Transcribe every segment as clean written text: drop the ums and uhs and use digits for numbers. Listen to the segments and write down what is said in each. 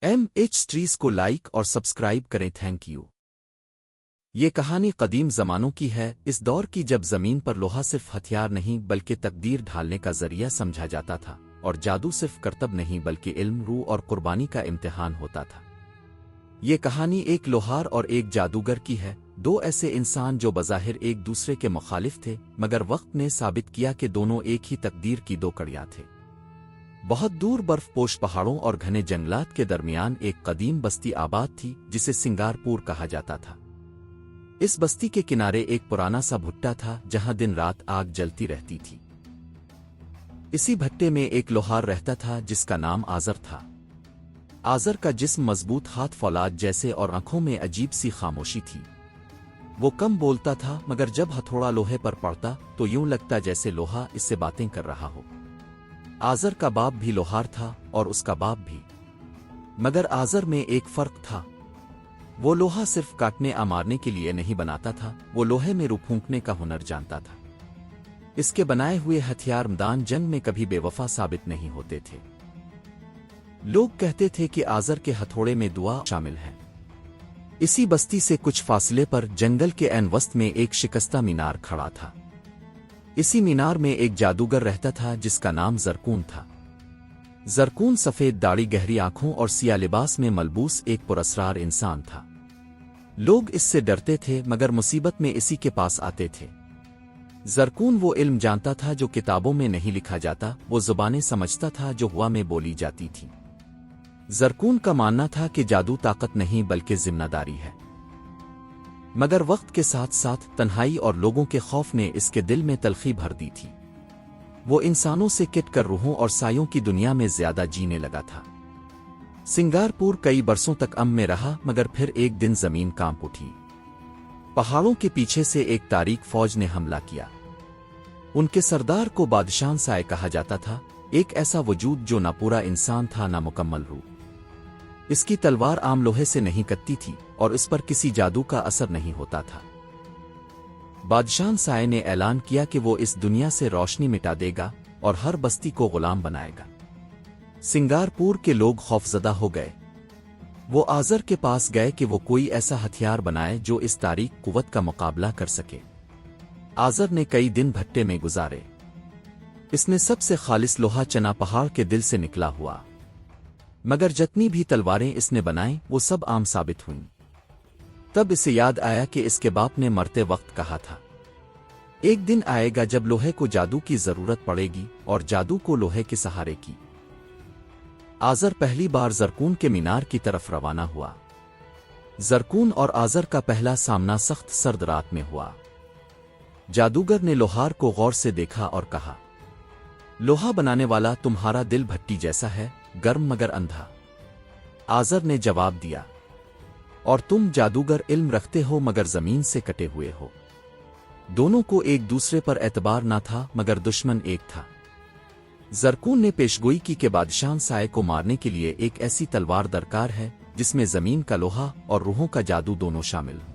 MH3 को like और subscribe करें। Thank you. ये कहानी कदीम ज़मानों की है, इस दौर की जब ज़मीन पर लोहा सिर्फ हथियार नहीं बल्कि तकदीर ढालने का जरिया समझा जाता था, और जादू सिर्फ करतब नहीं बल्कि इल्म, रूह और कुर्बानी का इम्तिहान होता था। ये कहानी एक लोहार और एक जादूगर की है, दो ऐसे इंसान जो बज़ाहिर एक दूसरे के मुखालिफ थे, मगर वक्त ने साबित किया कि दोनों एक ही तकदीर की दो कड़ियाँ थे। बहुत दूर बर्फपोश पहाड़ों और घने जंगलात के दरमियान एक कदीम बस्ती आबाद थी जिसे सिंगारपुर कहा जाता था। इस बस्ती के किनारे एक पुराना सा भुट्टा था जहां दिन रात आग जलती रहती थी। इसी भट्टे में एक लोहार रहता था जिसका नाम आज़र था। आज़र का जिस्म मजबूत, हाथ फौलाद जैसे और आंखों में अजीब सी खामोशी थी। वो कम बोलता था, मगर जब हथौड़ा लोहे पर पड़ता तो यूं लगता जैसे लोहा इससे बातें कर रहा हो। आज़र का बाप भी लोहार था और उसका बाप भी, मगर आज़र में एक फर्क था। वो लोहा सिर्फ काटने या मारने के लिए नहीं बनाता था, वो लोहे में रूह फूंकने का हुनर जानता था। इसके बनाए हुए हथियार मैदान जंग में कभी बेवफा साबित नहीं होते थे। लोग कहते थे कि आज़र के हथौड़े में दुआ शामिल है। इसी बस्ती से कुछ फासले पर जंगल के ऐन वस्त में एक शिकस्ता मीनार खड़ा था। इसी मीनार में एक जादूगर रहता था जिसका नाम ज़रकून था। ज़रकून सफ़ेद दाढ़ी, गहरी आंखों और सिया लिबास में मलबूस एक पुरस्रार इंसान था। लोग इससे डरते थे, मगर मुसीबत में इसी के पास आते थे। ज़रकून वो इल्म जानता था जो किताबों में नहीं लिखा जाता, वो ज़ुबानें समझता था जो हवा में बोली जाती थी। ज़रकून का मानना था कि जादू ताकत नहीं बल्कि जिम्मेदारी है। मगर वक्त के साथ साथ तन्हाई और लोगों के खौफ ने इसके दिल में तलखी भर दी थी। वो इंसानों से किट कर रूहों और सायों की दुनिया में ज्यादा जीने लगा था। सिंगारपुर कई बरसों तक अमन में रहा, मगर फिर एक दिन जमीन कांप उठी। पहाड़ों के पीछे से एक तारीक फौज ने हमला किया। उनके सरदार को बादशाह साए कहा जाता था, एक ऐसा वजूद जो ना पूरा इंसान था ना मुकम्मल रूह। इसकी तलवार आम लोहे से नहीं कटती थी और इस पर किसी जादू का असर नहीं होता था। बादशाह साए ने ऐलान किया कि वो इस दुनिया से रोशनी मिटा देगा और हर बस्ती को गुलाम बनाएगा। सिंगारपुर के लोग खौफजदा हो गए। वो आज़र के पास गए कि वो कोई ऐसा हथियार बनाए जो इस तारीक कुव्वत का मुकाबला कर सके। आज़र ने कई दिन भट्टे में गुजारे। इसने सबसे खालिस लोहा चना पहाड़ के दिल से निकला हुआ, मगर जितनी भी तलवारें इसने बनाई वो सब आम साबित हुईं। तब इसे याद आया कि इसके बाप ने मरते वक्त कहा था, एक दिन आएगा जब लोहे को जादू की जरूरत पड़ेगी और जादू को लोहे के सहारे की। आज़र पहली बार ज़रकून के मीनार की तरफ रवाना हुआ। ज़रकून और आज़र का पहला सामना सख्त सर्द रात में हुआ। जादूगर ने लोहार को गौर से देखा और कहा, लोहा बनाने वाला, तुम्हारा दिल भट्टी जैसा है, गर्म मगर अंधा। आज़र ने जवाब दिया, और तुम जादूगर इल्म रखते हो मगर जमीन से कटे हुए हो। दोनों को एक दूसरे पर एतबार ना था, मगर दुश्मन एक था। ज़रकून ने पेशगोई की कि बादशाह साए को मारने के लिए एक ऐसी तलवार दरकार है जिसमें जमीन का लोहा और रूहों का जादू दोनों शामिल हों।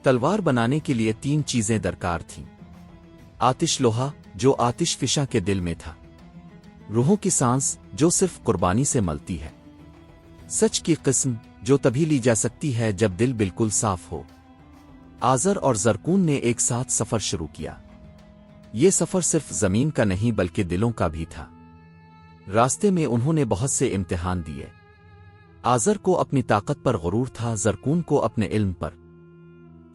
तलवार बनाने के लिए 3 चीजें दरकार थीं। आतिश लोहा, जो आतिश फिशा के दिल में था। रूहों की सांस, जो सिर्फ कुर्बानी से मलती है। सच की किस्म, जो तभी ली जा सकती है जब दिल बिल्कुल साफ हो। आज़र और ज़रकून ने एक साथ सफर शुरू किया। ये सफर सिर्फ जमीन का नहीं बल्कि दिलों का भी था। रास्ते में उन्होंने बहुत से इम्तिहान दिए। आज़र को अपनी ताकत पर गुरूर था, ज़रकून को अपने इल्म पर।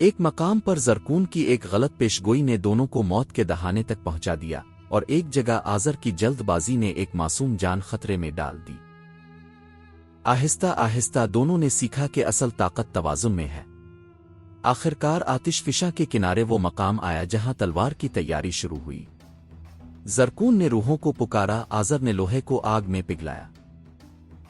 एक मकाम पर ज़रकून की एक गलत पेशगोई ने दोनों को मौत के दहाने तक पहुंचा दिया, और एक जगह आज़र की जल्दबाजी ने एक मासूम जान खतरे में डाल दी। आहिस्ता आहिस्ता दोनों ने सीखा कि असल ताकत तवाज़ुन में है। आखिरकार आतिश फिशा के किनारे वो मकाम आया जहां तलवार की तैयारी शुरू हुई। ज़रकून ने रूहों को पुकारा, आज़र ने लोहे को आग में पिघलाया।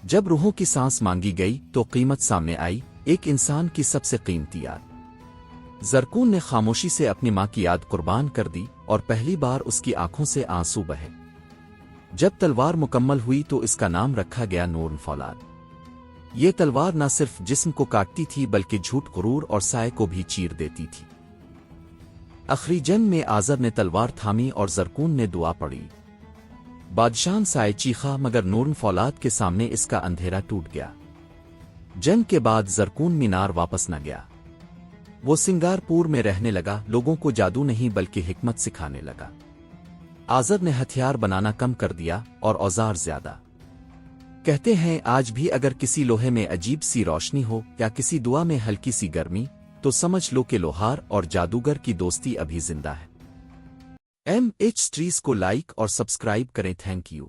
जब रूहों की सांस मांगी गई तो कीमत सामने आई, एक इंसान की सबसे कीमती याद। ज़रकून ने खामोशी से अपनी मां की याद कुर्बान कर दी और पहली बार उसकी आंखों से आंसू बहे। जब तलवार मुकम्मल हुई तो इसका नाम रखा गया नूर फौलाद। ये तलवार न सिर्फ जिस्म को काटती थी बल्कि झूठ, गुरूर और साए को भी चीर देती थी। आखिरी जंग में आज़र ने तलवार थामी और ज़रकून ने दुआ पढ़ी। بادشاہ سائے چیخا مگر نورن فولاد کے سامنے اس کا اندھیرا ٹوٹ گیا۔ جنگ کے بعد زرکون مینار واپس نہ گیا۔ وہ سنگارپور میں رہنے لگا، لوگوں کو جادو نہیں بلکہ حکمت سکھانے لگا۔ آزر نے ہتھیار بنانا کم کر دیا اور اوزار زیادہ۔ کہتے ہیں آج بھی اگر کسی لوہے میں عجیب سی روشنی ہو یا کسی دعا میں ہلکی سی گرمی تو سمجھ لو کہ لوہار اور جادوگر کی دوستی ابھی زندہ ہے۔ MH سٹریز کو لائک اور سبسکرائب کریں، تھینک یو۔